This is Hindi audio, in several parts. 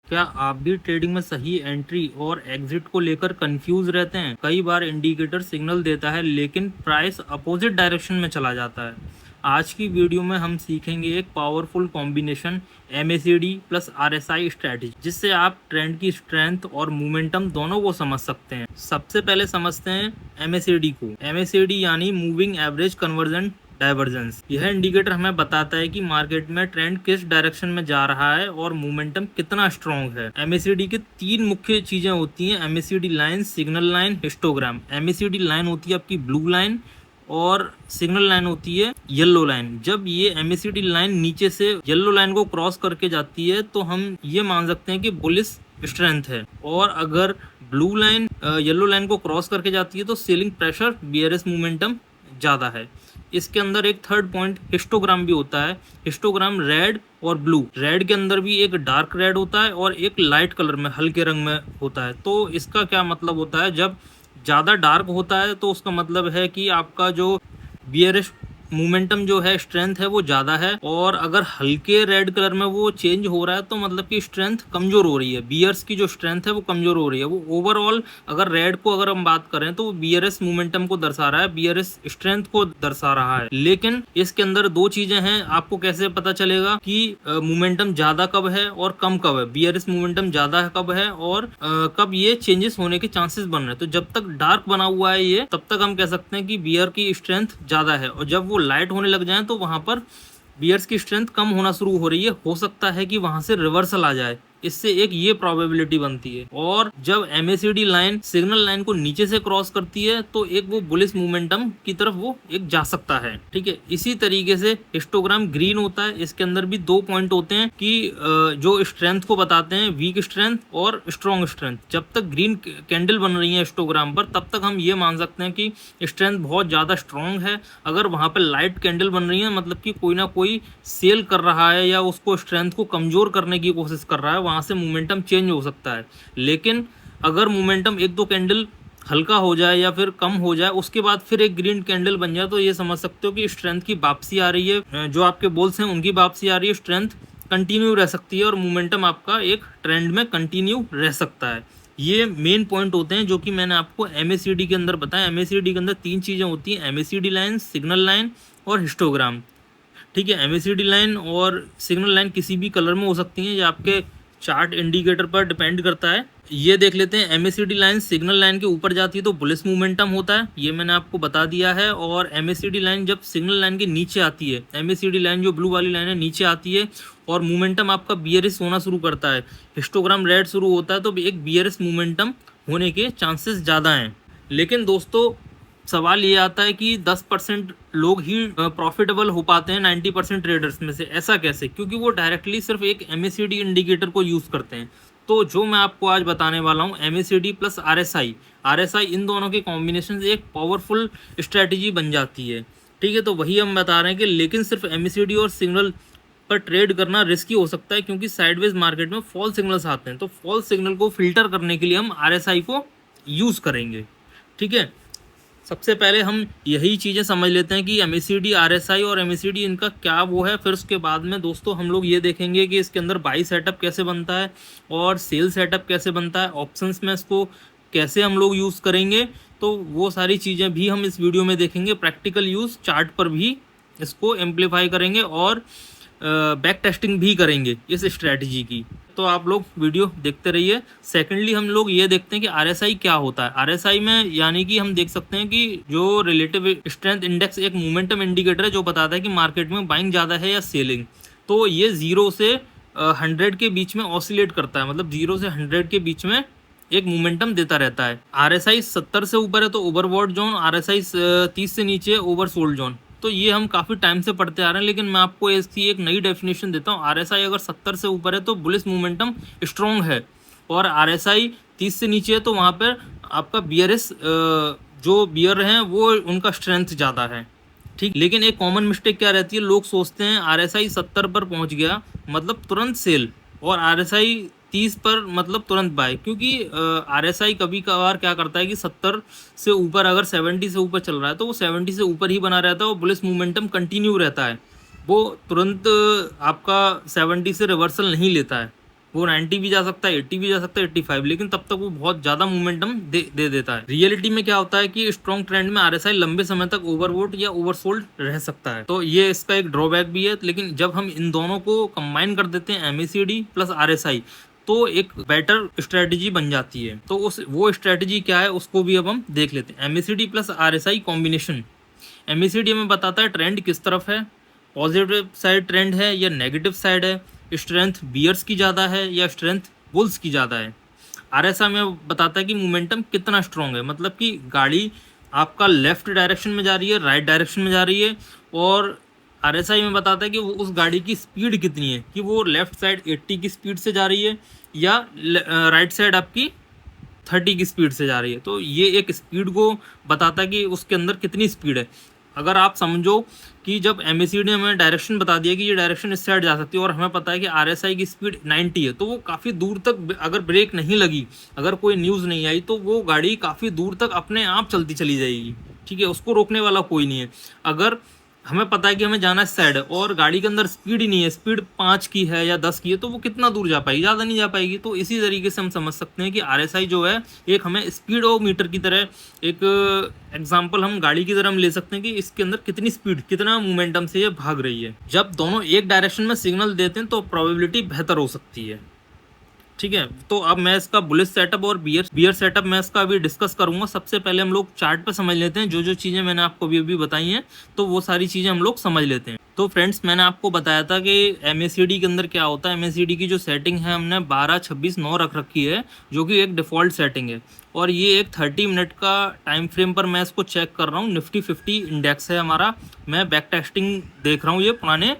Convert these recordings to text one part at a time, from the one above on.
क्या आप भी ट्रेडिंग में सही एंट्री और एग्जिट को लेकर कंफ्यूज रहते हैं? कई बार इंडिकेटर सिग्नल देता है लेकिन प्राइस अपोजिट डायरेक्शन में चला जाता है। आज की वीडियो में हम सीखेंगे एक powerful combination MACD plus RSI strategy, जिससे आप ट्रेंड की स्ट्रेंथ और मोमेंटम दोनों को समझ सकते हैं। सबसे पहले समझते हैं MACD को। MACD यानी मूविंग एवरेज कन्वर्जन डाइवर्जेंस। यह इंडिकेटर हमें बताता है कि मार्केट में ट्रेंड किस डायरेक्शन में जा रहा है और मोमेंटम कितना स्ट्रॉन्ग है। MACD की तीन मुख्य चीजें होती हैं: MACD line, signal line, histogram. MACD line होती है आपकी ब्लू लाइन और सिग्नल लाइन होती है येलो लाइन। जब ये MACD लाइन नीचे से येलो लाइन को क्रॉस करके जाती है तो हम ये मान सकते हैं कि बुलिश स्ट्रेंथ है, और अगर ब्लू लाइन येलो लाइन को क्रॉस करके जाती है तो सेलिंग प्रेशर, बियरिश मोमेंटम ज़्यादा है। इसके अंदर एक थर्ड पॉइंट हिस्टोग्राम भी होता है। हिस्टोग्राम रेड और ब्लू, रेड के अंदर भी एक डार्क रेड होता है और एक लाइट कलर में, हल्के रंग में होता है। तो इसका क्या मतलब होता है? जब ज़्यादा डार्क होता है तो उसका मतलब है कि आपका जो बियरिश मोमेंटम जो है, स्ट्रेंथ है, वो ज़्यादा है, और अगर हल्के रेड कलर में वो चेंज हो रहा है तो मतलब कि स्ट्रेंथ कमज़ोर हो रही है। बियर्स की जो स्ट्रेंथ है वो कमज़ोर हो रही है। वो ओवरऑल अगर रेड को अगर हम बात करें तो वो बियरिश मोमेंटम को दर्शा रहा है, बियरिश स्ट्रेंथ को दर्शा रहा है। लेकिन इसके अंदर दो चीज़ें हैं। आपको कैसे पता चलेगा कि मोमेंटम ज़्यादा कब है और कम कब है, बियरिश मोमेंटम ज़्यादा कब है और कब ये चेंजेस होने के चांसेस बन रहे हैं? तो जब तक डार्क बना हुआ है ये, तब तक हम कह सकते हैं कि बियर की स्ट्रेंथ ज़्यादा है, और जब वो लाइट होने लग जाए तो वहां पर बियर्स की स्ट्रेंथ कम होना शुरू हो रही है। हो सकता है कि वहां से रिवर्सल आ जाए, इससे एक ये प्रोबेबिलिटी बनती है। और जब MACD लाइन सिग्नल लाइन को नीचे से क्रॉस करती है तो एक वो बुलिश मोमेंटम की तरफ वो एक जा सकता है। ठीक है, इसी तरीके से हिस्टोग्राम ग्रीन होता है। इसके अंदर भी दो पॉइंट होते हैं कि जो स्ट्रेंथ को बताते हैं, वीक स्ट्रेंथ और स्ट्रॉन्ग स्ट्रेंथ। जब तक ग्रीन कैंडल बन रही है हिस्टोग्राम पर, तब तक हम ये मान सकते हैं कि स्ट्रेंथ बहुत ज़्यादा स्ट्रॉन्ग है। अगर वहाँ पर लाइट कैंडल बन रही है, मतलब कि कोई ना कोई सेल कर रहा है या उसको स्ट्रेंथ को कमज़ोर करने की कोशिश कर रहा है, वहाँ से मोमेंटम चेंज हो सकता है। लेकिन अगर मोमेंटम एक दो कैंडल हल्का हो जाए या फिर कम हो जाए, उसके बाद फिर एक ग्रीन कैंडल बन जाए, तो ये समझ सकते हो कि स्ट्रेंथ की वापसी आ रही है। जो आपके बोल्स हैं उनकी वापसी आ रही है, स्ट्रेंथ कंटिन्यू रह सकती है और मोमेंटम आपका एक ट्रेंड में कंटिन्यू रह सकता है। ये मेन पॉइंट होते हैं जो कि मैंने आपको MACD के अंदर बताया। MACD के अंदर तीन चीज़ें होती हैं: MACD लाइन, सिग्नल लाइन और हिस्टोग्राम। ठीक है, MACD लाइन और सिग्नल लाइन किसी भी कलर में हो सकती हैं, ये आपके चार्ट इंडिकेटर पर डिपेंड करता है। ये देख लेते हैं, MACD लाइन सिग्नल लाइन के ऊपर जाती है तो बुलिश मोमेंटम होता है, ये मैंने आपको बता दिया है। और MACD लाइन जब सिग्नल लाइन के नीचे आती है, MACD लाइन जो ब्लू वाली लाइन है नीचे आती है और मोमेंटम आपका बियरिश होना शुरू करता है, हिस्टोग्राम रेड शुरू होता है, तो एक बियरिश मोमेंटम होने के चांसेस ज़्यादा हैं। लेकिन दोस्तों, सवाल ये आता है कि 10% लोग ही प्रॉफिटेबल हो पाते हैं 90% ट्रेडर्स में से। ऐसा कैसे? क्योंकि वो डायरेक्टली सिर्फ एक MACD इंडिकेटर को यूज़ करते हैं। तो जो मैं आपको आज बताने वाला हूँ, MACD प्लस RSI, इन दोनों के कॉम्बिनेशन से एक पावरफुल स्ट्रैटेजी बन जाती है। ठीक है, तो वही हम बता रहे हैं कि लेकिन सिर्फ MACD और सिग्नल पर ट्रेड करना रिस्की हो सकता है, क्योंकि साइडवेज मार्केट में फॉल्स सिग्नल्स आते हैं। तो फॉल्स सिग्नल को फिल्टर करने के लिए हम RSI को यूज़ करेंगे। ठीक है, सबसे पहले हम यही चीज़ें समझ लेते हैं कि MACD, RSI और MACD इनका क्या वो है। फिर उसके बाद में दोस्तों हम लोग ये देखेंगे कि इसके अंदर बाई सेटअप कैसे बनता है और सेल सेटअप कैसे बनता है, ऑप्शंस में इसको कैसे हम लोग यूज़ करेंगे। तो वो सारी चीज़ें भी हम इस वीडियो में देखेंगे। प्रैक्टिकल यूज़ चार्ट पर भी इसको एम्पलीफाई करेंगे और बैक टेस्टिंग भी करेंगे इस स्ट्रैटेजी की। तो आप लोग वीडियो देखते रहिए। सेकेंडली हम लोग ये देखते हैं कि RSI क्या होता है। RSI में यानी कि हम देख सकते हैं कि जो रिलेटिव स्ट्रेंथ इंडेक्स एक मोमेंटम इंडिकेटर है जो बताता है कि मार्केट में बाइंग ज़्यादा है या सेलिंग। तो ये 0 से 100 के बीच में ऑसिलेट करता है, मतलब 0 से 100 के बीच में एक मोमेंटम देता रहता है। RSI 70 से ऊपर है तो ओवरबॉट जोन, RSI 30 से नीचे ओवरसोल्ड जोन। तो ये हम काफ़ी टाइम से पढ़ते आ रहे हैं, लेकिन मैं आपको इसकी एक नई डेफिनेशन देता हूँ। RSI अगर 70 से ऊपर है तो बुलिश मोमेंटम स्ट्रॉन्ग है, और RSI 30 से नीचे है तो वहाँ पर आपका बियरिश, जो बियर हैं वो उनका स्ट्रेंथ ज़्यादा है। ठीक, लेकिन एक कॉमन मिस्टेक क्या रहती है, लोग सोचते हैं RSI 70 पर पहुँच गया मतलब तुरंत सेल, और RSI 30 पर मतलब तुरंत बाय। क्योंकि RSI कभी कभार क्या करता है कि 70 से ऊपर, अगर 70 से ऊपर चल रहा है तो वो 70 से ऊपर ही बना रहता है और बुलिश मोमेंटम कंटिन्यू रहता है। वो तुरंत आपका 70 से रिवर्सल नहीं लेता है। वो 90 भी जा सकता है, 80 भी जा सकता है, 85, लेकिन तब तक वो बहुत ज़्यादा मोमेंटम दे देता है। रियलिटी में क्या होता है कि स्ट्रॉन्ग ट्रेंड में RSI लंबे समय तक ओवरबोट या ओवरसोल्ड रह सकता है, तो ये इसका एक ड्रॉबैक भी है। लेकिन जब हम इन दोनों को कंबाइन कर देते हैं MACD प्लस RSI, तो एक बेटर स्ट्रेटजी बन जाती है। तो वो स्ट्रेटजी क्या है उसको भी अब हम देख लेते हैं। MACD plus RSI combination. MACD हमें बताता है ट्रेंड किस तरफ है, पॉजिटिव साइड ट्रेंड है या नेगेटिव साइड है, स्ट्रेंथ बियर्स की ज़्यादा है या स्ट्रेंथ बुल्स की ज़्यादा है। RSI में बताता है कि मोमेंटम कितना स्ट्रॉन्ग है, मतलब कि गाड़ी आपका लेफ्ट डायरेक्शन में जा रही है, राइट डायरेक्शन में जा रही है। और RSI में बताता है कि वो उस गाड़ी की स्पीड कितनी है, कि वो लेफ्ट साइड 80 की स्पीड से जा रही है या राइट साइड आपकी 30 की स्पीड से जा रही है। तो ये एक स्पीड को बताता है कि उसके अंदर कितनी स्पीड है। अगर आप समझो कि जब MACD ने हमें डायरेक्शन बता दिया कि ये डायरेक्शन इस साइड जा सकती है और हमें पता है कि RSI की स्पीड 90 है, तो वो काफ़ी दूर तक अगर ब्रेक नहीं लगी, अगर कोई न्यूज़ नहीं आई, तो वो गाड़ी काफ़ी दूर तक अपने आप चलती चली जाएगी। ठीक है, उसको रोकने वाला कोई नहीं है। अगर हमें पता है कि हमें जाना है साइड और गाड़ी के अंदर स्पीड ही नहीं है, स्पीड 5 की है या 10 की है, तो वो कितना दूर जा पाएगी, ज़्यादा नहीं जा पाएगी। तो इसी तरीके से हम समझ सकते हैं कि RSI जो है एक हमें स्पीड और मीटर की तरह एक एग्जाम्पल हम गाड़ी की तरह हम ले सकते हैं कि इसके अंदर कितनी स्पीड, कितना मोमेंटम से ये भाग रही है। जब दोनों एक डायरेक्शन में सिग्नल देते हैं तो प्रोबेबिलिटी बेहतर हो सकती है। ठीक है, तो अब मैं इसका बुलिश सेटअप और बियर सेटअप मैं इसका अभी डिस्कस करूंगा। सबसे पहले हम लोग चार्ट पे समझ लेते हैं, जो जो चीज़ें मैंने आपको अभी बताई हैं, तो वो सारी चीज़ें हम लोग समझ लेते हैं। तो फ्रेंड्स, मैंने आपको बताया था कि MACD के अंदर क्या होता है। MACD की जो सेटिंग है हमने 12, 26, 9 रख रखी है, जो कि एक डिफ़ॉल्ट सेटिंग है। और ये एक 30 मिनट का टाइम फ्रेम पर मैं इसको चेक कर रहा हूँ। निफ्टी 50 इंडेक्स है हमारा, मैं बैक टेस्टिंग देख रहा हूँ ये पुराने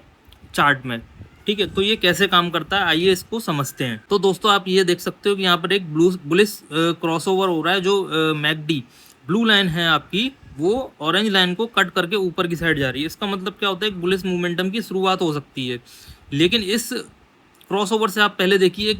चार्ट में। ठीक है, तो ये कैसे काम करता है आइए इसको समझते हैं। तो दोस्तों, आप ये देख सकते हो कि यहाँ पर एक बुलिश क्रॉसओवर हो रहा है। जो MACD ब्लू लाइन है आपकी, वो ऑरेंज लाइन को कट करके ऊपर की साइड जा रही है। इसका मतलब क्या होता है, एक बुलिश मोमेंटम की शुरुआत हो सकती है। लेकिन इस क्रॉसओवर से आप पहले देखिए एक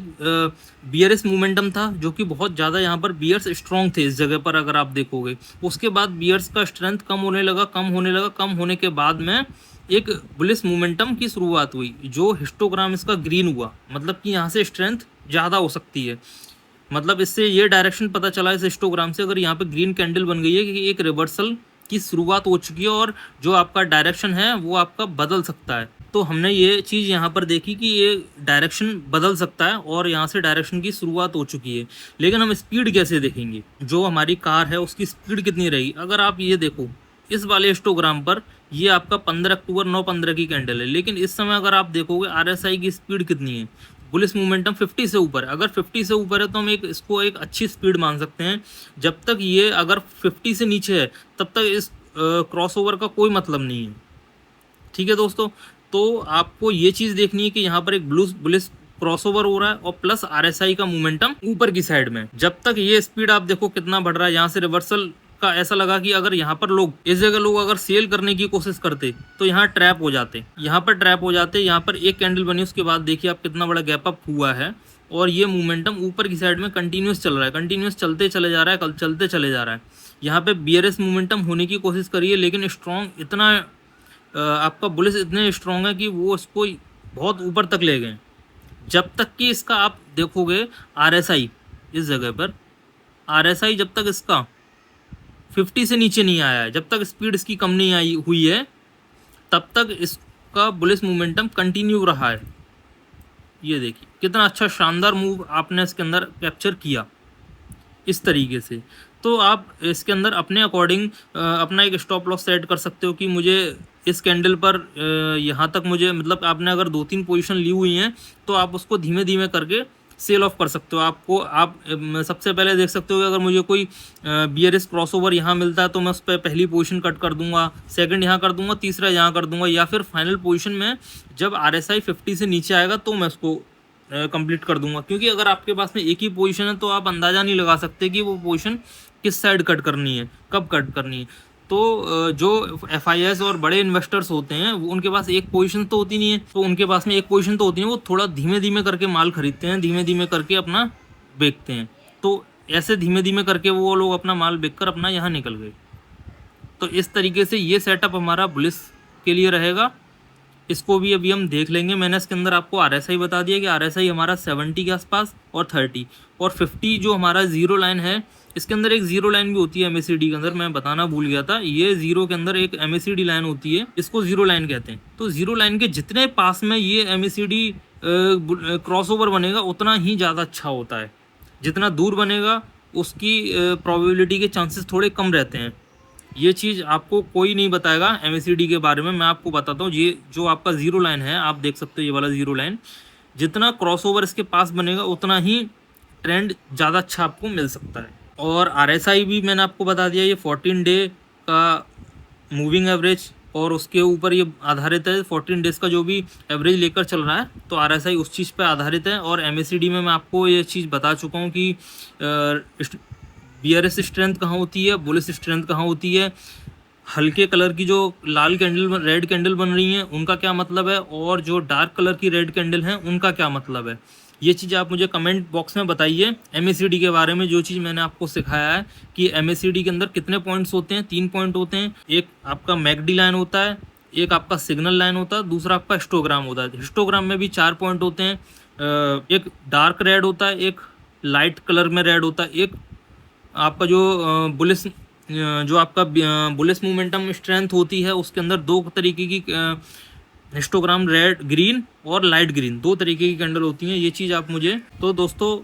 बियरिश मोमेंटम था, जो कि बहुत ज़्यादा यहाँ पर बियर्स स्ट्रॉन्ग थे इस जगह पर। अगर आप देखोगे उसके बाद बियर्स का स्ट्रेंथ कम होने लगा, कम होने के बाद में एक बुलिश मोमेंटम की शुरुआत हुई, जो हिस्टोग्राम इसका ग्रीन हुआ, मतलब कि यहाँ से स्ट्रेंथ ज़्यादा हो सकती है। मतलब इससे ये डायरेक्शन पता चला इस हिस्टोग्राम से, अगर यहाँ पे ग्रीन कैंडल बन गई है कि एक रिवर्सल की शुरुआत हो चुकी है और जो आपका डायरेक्शन है वो आपका बदल सकता है। तो हमने ये चीज़ यहाँ पर देखी कि ये डायरेक्शन बदल सकता है और यहाँ से डायरेक्शन की शुरुआत हो चुकी है। लेकिन हम स्पीड कैसे देखेंगे, जो हमारी कार है उसकी स्पीड कितनी रहेगी। अगर आप ये देखो इस वाले हिस्टोग्राम पर, ये आपका 15 अक्टूबर 9:15 की कैंडल है, लेकिन इस समय अगर आप देखोगे RSI की स्पीड कितनी है, बुलिश मोमेंटम 50 से ऊपर है। अगर 50 से ऊपर है तो हम इसको एक अच्छी स्पीड मान सकते हैं। जब तक ये अगर 50 से नीचे है तब तक इस क्रॉसओवर का कोई मतलब नहीं है। ठीक है दोस्तों, तो आपको ये चीज़ देखनी है कि यहाँ पर एक बुलिश क्रॉसओवर हो रहा है और प्लस RSI का मोमेंटम ऊपर की साइड में। जब तक ये स्पीड आप देखो कितना बढ़ रहा है, यहाँ से रिवर्सल का ऐसा लगा कि अगर यहाँ पर लोग इस जगह लोग अगर सेल करने की कोशिश करते तो यहाँ ट्रैप हो जाते, यहाँ पर एक कैंडल बनी, उसके बाद देखिए आप कितना बड़ा गैप अप हुआ है और ये मोमेंटम ऊपर की साइड में कंटिन्यूस चल रहा है, कंटिन्यूस चलते चले जा रहा है, कल चलते चले जा रहा है। यहाँ पे बियरिश मोमेंटम होने की कोशिश करिए, लेकिन स्ट्रॉन्ग इतना आपका बुलिश इतने स्ट्रॉन्ग है कि वो इसको बहुत ऊपर तक ले गए। जब तक कि इसका आप देखोगे RSI इस जगह पर, RSI जब तक इसका 50 से नीचे नहीं आया है, जब तक स्पीड इसकी कम नहीं आई हुई है, तब तक इसका बुलिश मोमेंटम कंटिन्यू रहा है। ये देखिए कितना अच्छा शानदार मूव आपने इसके अंदर कैप्चर किया इस तरीके से। तो आप इसके अंदर अपने अकॉर्डिंग अपना एक स्टॉप लॉस सेट कर सकते हो कि मुझे इस कैंडल पर यहाँ तक मुझे, मतलब आपने अगर 2-3 पोजीशन ली हुई हैं तो आप उसको धीमे धीमे करके सेल ऑफ कर सकते हो। आप सबसे पहले देख सकते हो कि अगर मुझे कोई बियरिश क्रॉसओवर यहाँ मिलता है तो मैं उस पर पहली पोजीशन कट कर दूंगा, सेकंड यहाँ कर दूंगा, तीसरा यहाँ कर दूंगा, या फिर फाइनल पोजीशन में जब RSI 50 से नीचे आएगा तो मैं उसको कंप्लीट कर दूंगा। क्योंकि अगर आपके पास में एक ही पोजीशन है तो आप अंदाज़ा नहीं लगा सकते कि वो पोजीशन किस साइड कट करनी है, कब कट करनी है। तो जो FIS और बड़े इन्वेस्टर्स होते हैं वो, उनके पास एक पोजीशन तो होती नहीं है, तो उनके पास में एक पोजीशन तो होती है, वो थोड़ा धीमे धीमे करके माल खरीदते हैं, धीमे धीमे करके अपना बेचते हैं। तो ऐसे धीमे धीमे करके वो लोग अपना माल बेचकर अपना यहाँ निकल गए। तो इस तरीके से ये सेटअप हमारा बुलिश के लिए रहेगा। इसको भी अभी हम देख लेंगे। मैंने इसके अंदर आपको RSI बता दिया कि RSI हमारा 70 के आसपास और 30 और 50 जो हमारा जीरो लाइन है, इसके अंदर एक जीरो लाइन भी होती है MACD के अंदर, मैं बताना भूल गया था। ये जीरो के अंदर एक MACD लाइन होती है, इसको जीरो लाइन कहते हैं। तो जीरो लाइन के जितने पास में ये MACD क्रॉसओवर बनेगा उतना ही ज़्यादा अच्छा होता है। जितना दूर बनेगा उसकी प्रोबेबिलिटी के चांसेस थोड़े कम रहते हैं। ये चीज़ आपको कोई नहीं बताएगा MACD के बारे में, मैं आपको बताता हूँ। ये जो आपका जीरो लाइन है, आप देख सकते हो ये वाला जीरो लाइन, जितना क्रॉसओवर इसके पास बनेगा उतना ही ट्रेंड ज़्यादा अच्छा आपको मिल सकता है। और RSI भी मैंने आपको बता दिया, ये 14 डे का मूविंग एवरेज और उसके ऊपर ये आधारित है। 14 डेज का जो भी एवरेज लेकर चल रहा है तो RSI उस चीज़ पे आधारित है। और MACD में मैं आपको ये चीज़ बता चुका हूँ कि BRS स्ट्रेंथ कहाँ होती है, बुलिश स्ट्रेंथ कहाँ होती है, हल्के कलर की जो लाल कैंडल रेड कैंडल बन रही हैं उनका क्या मतलब है, और जो डार्क कलर की रेड कैंडल हैं उनका क्या मतलब है। ये चीज़ आप मुझे कमेंट बॉक्स में बताइए। MACD के बारे में जो चीज़ मैंने आपको सिखाया है कि MACD के अंदर कितने पॉइंट्स होते हैं, 3 पॉइंट होते हैं। एक आपका मैकडी लाइन होता है, एक आपका सिग्नल लाइन होता है, दूसरा आपका हिस्टोग्राम होता है। हिस्टोग्राम में भी 4 पॉइंट होते हैं, एक डार्क रेड होता है, एक लाइट कलर में रेड होता है, एक आपका जो बुलिश जो आपका बुलिश मोमेंटम स्ट्रेंथ होती है उसके अंदर 2 तरीके की हिस्टोग्राम, रेड ग्रीन और लाइट ग्रीन, 2 तरीके की कैंडल होती हैं। ये चीज़ आप मुझे, तो दोस्तों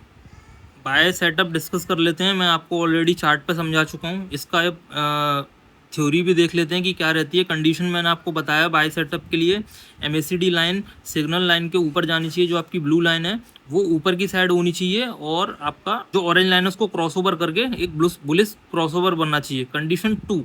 बाय सेटअप डिस्कस कर लेते हैं। मैं आपको ऑलरेडी चार्ट पे समझा चुका हूँ, इसका थ्योरी भी देख लेते हैं कि क्या रहती है। कंडीशन मैंने आपको बताया बाय सेटअप के लिए, MACD लाइन सिग्नल लाइन के ऊपर जानी चाहिए। जो आपकी ब्लू लाइन है वो ऊपर की साइड होनी चाहिए और आपका जो ऑरेंज लाइन है उसको क्रॉसओवर करके एक बुलिश क्रॉसओवर बनना चाहिए। कंडीशन 2,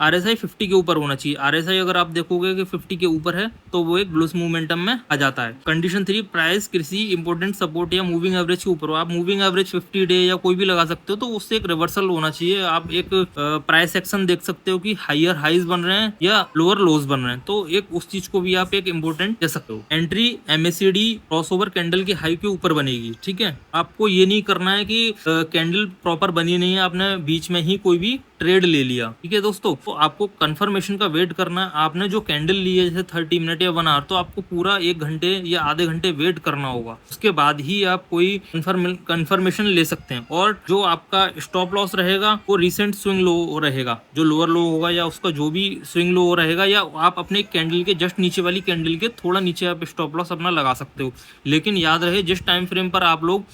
RSI 50 के ऊपर होना चाहिए। RSI अगर आप देखोगे कि 50 के ऊपर है तो वो एक बुलिश मोमेंटम में आ जाता है। कंडीशन 3, प्राइस किसी इंपॉर्टेंट सपोर्ट या मूविंग एवरेज के ऊपर हो। आप मूविंग एवरेज 50 डे या कोई भी लगा सकते हो, तो उससे एक रिवर्सल होना चाहिए। आप एक प्राइस एक्शन देख सकते हो कि हायर हाइज बन रहे हैं या लोअर लोज बन रहे हैं, तो एक उस चीज को भी आप एक इंपॉर्टेंट दे सकते हो। एंट्री MACD क्रॉसओवर कैंडल के हाई के ऊपर बनेगी, ठीक है। आपको ये नहीं करना है कि कैंडल प्रॉपर बनी नहीं है, आपने बीच में ही कोई भी ट्रेड ले लिया, ठीक है दोस्तों। तो आपको कंफर्मेशन का वेट करना है। आपने जो कैंडल ली है जैसे 30 मिनट या 1 आवर, तो आपको पूरा 1 घंटे या आधे घंटे वेट करना होगा। उसके बाद ही आप कोई कंफर्मेशन ले सकते हैं। और जो आपका स्टॉप लॉस रहेगा वो रिसेंट स्विंग लो रहेगा, जो लोअर लो होगा या उसका जो भी स्विंग लो रहेगा, या आप अपने कैंडल के जस्ट नीचे वाली कैंडल के थोड़ा नीचे आप स्टॉप लॉस अपना लगा सकते हो। लेकिन याद रहे, जिस टाइम फ्रेम पर आप लोग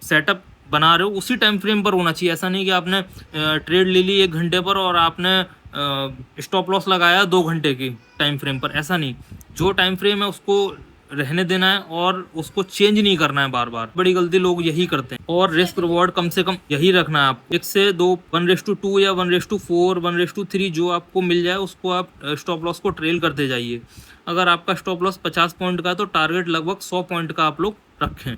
सेटअप बना रहे हो उसी टाइम फ्रेम पर होना चाहिए। ऐसा नहीं कि आपने ट्रेड ले ली 1 घंटे पर और आपने स्टॉप लॉस लगाया 2 घंटे की टाइम फ्रेम पर, ऐसा नहीं। जो टाइम फ्रेम है उसको रहने देना है और उसको चेंज नहीं करना है बार बार। बड़ी गलती लोग यही करते हैं। और रिस्क रिवॉर्ड कम से कम यही रखना है आपको, 1 से 2, 1:2 या 1:4, 1:3 जो आपको मिल जाए उसको आप स्टॉप लॉस को ट्रेल करते जाइए। अगर आपका स्टॉप लॉस 50 पॉइंट का है तो टारगेट लगभग 100 पॉइंट का आप लोग रखें,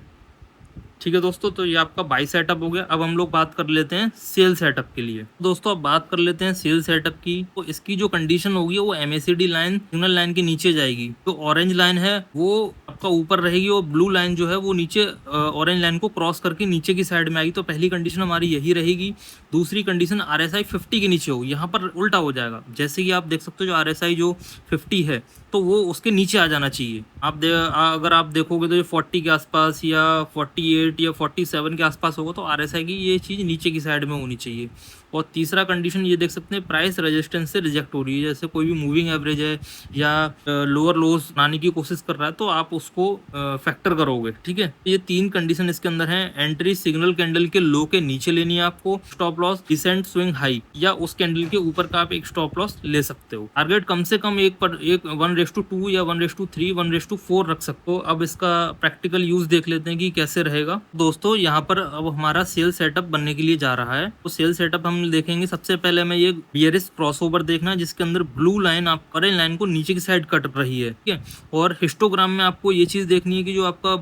ठीक है दोस्तों। तो ये आपका बाई सेटअप हो गया। अब हम लोग बात कर लेते हैं सेल सेटअप के लिए। दोस्तों अब बात कर लेते हैं सेल सेटअप की। तो इसकी जो कंडीशन होगी वो MACD लाइन सिग्नल लाइन के नीचे जाएगी। तो ऑरेंज लाइन है वो आपका ऊपर रहेगी और ब्लू लाइन जो है वो नीचे ऑरेंज लाइन को क्रॉस करके नीचे की साइड में आएगी। तो पहली कंडीशन हमारी यही रहेगी। दूसरी कंडीशन RSI 50 के नीचे होगी। यहाँ पर उल्टा हो जाएगा, जैसे कि आप देख सकते हो जो RSI जो 50 है तो वो उसके नीचे आ जाना चाहिए। अगर आप देखोगे तो ये 40 के आसपास या 48 या 47 के आसपास होगा, तो RSI की ये चीज़ नीचे की साइड में होनी चाहिए। और तीसरा कंडीशन ये देख सकते हैं, प्राइस रेजिस्टेंस से रिजेक्ट हो रही है। जैसे कोई भी मूविंग एवरेज है या लोअर लोज बनाने की कोशिश कर रहा है तो आप उसको फैक्टर करोगे, ठीक है। ये 3 कंडीशन इसके अंदर है। एंट्री सिग्नल कैंडल के लो के नीचे लेनी है आपको, stop loss recent swing high या उस कैंडल के ऊपर का आप एक स्टॉप लॉस ले सकते हो। टारगेट कम से कम 1:2 या 1:3, 1:4 रख सकते हो। अब इसका प्रैक्टिकल यूज देख लेते हैं कि कैसे रहेगा। दोस्तों यहाँ पर अब हमारा सेल सेटअप बनने के लिए जा रहा है। तो सेल सेटअप हम देखेंगे। सबसे पहले मैं ये BRS क्रॉसओवर देखना है जिसके अंदर ब्लू लाइन आप ऑरेंज लाइन को नीचे की साइड कट रही है, ठीक है। और हिस्टोग्राम में आपको ये चीज देखनी है कि जो आपका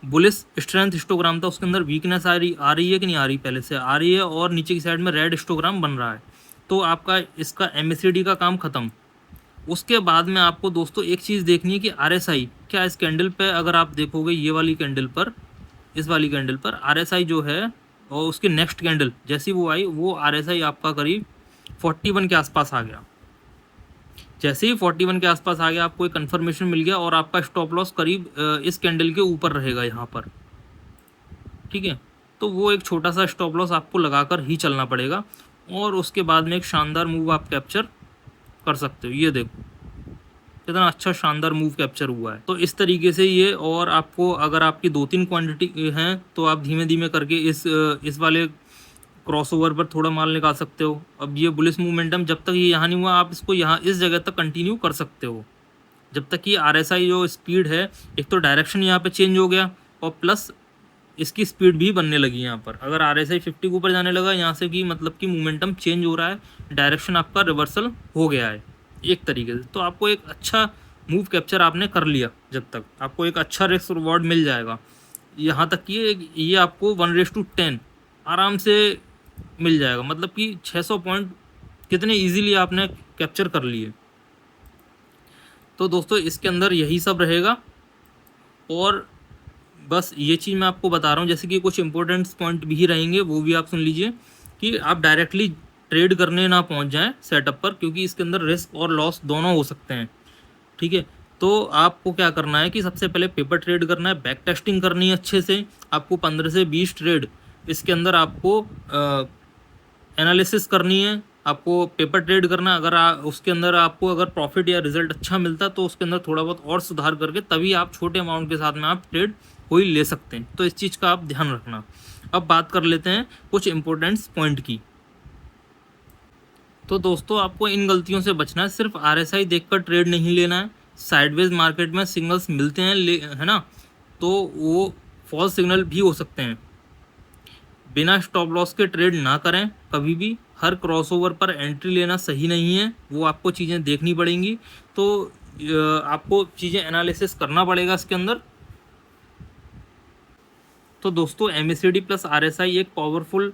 बुलिश स्ट्रेंथ हिस्टोग्राम था उसके अंदर वीकनेस आ रही है कि नहीं आ रही, पहले से आ रही है और नीचे की साइड में रेड हिस्टोग्राम बन रहा है, तो आपका इसका MACD का काम खत्म। उसके बाद में आपको दोस्तों एक चीज़ देखनी है कि RSI क्या इस कैंडल पे, अगर आप देखोगे ये वाली कैंडल पर, इस वाली कैंडल पर RSI जो है और उसके नेक्स्ट कैंडल जैसी वो आई वो RSI आपका करीब 41 के आसपास आ गया। जैसे ही 41 के आसपास आ गया, आपको एक कन्फर्मेशन मिल गया और आपका स्टॉप लॉस करीब इस कैंडल के ऊपर रहेगा यहाँ पर, ठीक है। तो वो एक छोटा सा स्टॉप लॉस आपको लगाकर ही चलना पड़ेगा और उसके बाद में एक शानदार मूव आप कैप्चर कर सकते हो। ये देखो कितना अच्छा शानदार मूव कैप्चर हुआ है। तो इस तरीके से ये, और आपको अगर आपकी 2-3 क्वांटिटी हैं तो आप धीमे धीमे करके इस वाले क्रॉसओवर पर थोड़ा माल निकाल सकते हो। अब ये बुलिश मोमेंटम जब तक ये यहाँ नहीं हुआ, आप इसको यहाँ इस जगह तक कंटिन्यू कर सकते हो जब तक कि RSI जो स्पीड है, एक तो डायरेक्शन यहाँ पे चेंज हो गया और प्लस इसकी स्पीड भी बनने लगी यहाँ पर। अगर RSI 50 के ऊपर जाने लगा यहाँ से, कि मतलब कि मोमेंटम चेंज हो रहा है, डायरेक्शन आपका रिवर्सल हो गया है एक तरीके से। तो आपको एक अच्छा मूव कैप्चर आपने कर लिया, जब तक आपको एक अच्छा रिस्क रिवॉर्ड मिल जाएगा। यहाँ तक कि ये आपको 1:10 आराम से मिल जाएगा, मतलब कि 600 पॉइंट कितने इजीली आपने कैप्चर कर लिए। तो दोस्तों इसके अंदर यही सब रहेगा और बस ये चीज़ मैं आपको बता रहा हूँ, जैसे कि कुछ इंपॉर्टेंट पॉइंट भी रहेंगे, वो भी आप सुन लीजिए कि आप डायरेक्टली ट्रेड करने ना पहुँच जाएं सेटअप पर, क्योंकि इसके अंदर रिस्क और लॉस दोनों हो सकते हैं, ठीक है। तो आपको क्या करना है कि सबसे पहले पेपर ट्रेड करना है, बैक टेस्टिंग करनी है अच्छे से। आपको 15 से 20 ट्रेड इसके अंदर आपको एनालिसिस करनी है, आपको पेपर ट्रेड करना है। अगर उसके अंदर आपको अगर प्रॉफिट या रिजल्ट अच्छा मिलता है तो उसके अंदर थोड़ा बहुत और सुधार करके तभी आप छोटे अमाउंट के साथ में आप ट्रेड कोई ले सकते हैं। तो इस चीज़ का आप ध्यान रखना। अब बात कर लेते हैं कुछ इंपॉर्टेंट पॉइंट की। तो दोस्तों आपको इन गलतियों से बचना है। सिर्फ RSI देखकर ट्रेड नहीं लेना है। साइडवेज मार्केट में सिग्नल्स मिलते हैं, है ना, तो वो फॉल्स सिग्नल भी हो सकते हैं। बिना स्टॉप लॉस के ट्रेड ना करें कभी भी। हर क्रॉसओवर पर एंट्री लेना सही नहीं है, वो आपको चीज़ें देखनी पड़ेंगी। तो आपको चीज़ें एनालिसिस करना पड़ेगा इसके अंदर। तो दोस्तों MACD प्लस RSI एक पावरफुल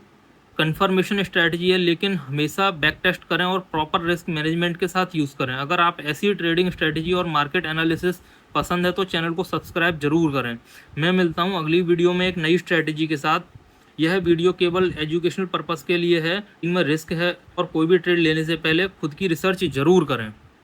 कंफर्मेशन स्ट्रैटेजी है, लेकिन हमेशा बैक टेस्ट करें और प्रॉपर रिस्क मैनेजमेंट के साथ यूज़ करें। अगर आप ऐसी ट्रेडिंग स्ट्रैटेजी और मार्केट एनालिसिस पसंद है तो चैनल को सब्सक्राइब जरूर करें। मैं मिलता हूं अगली वीडियो में एक नई स्ट्रैटेजी के साथ। यह वीडियो केवल एजुकेशनल पर्पस के लिए है, इनमें रिस्क है और कोई भी ट्रेड लेने से पहले खुद की रिसर्च जरूर करें।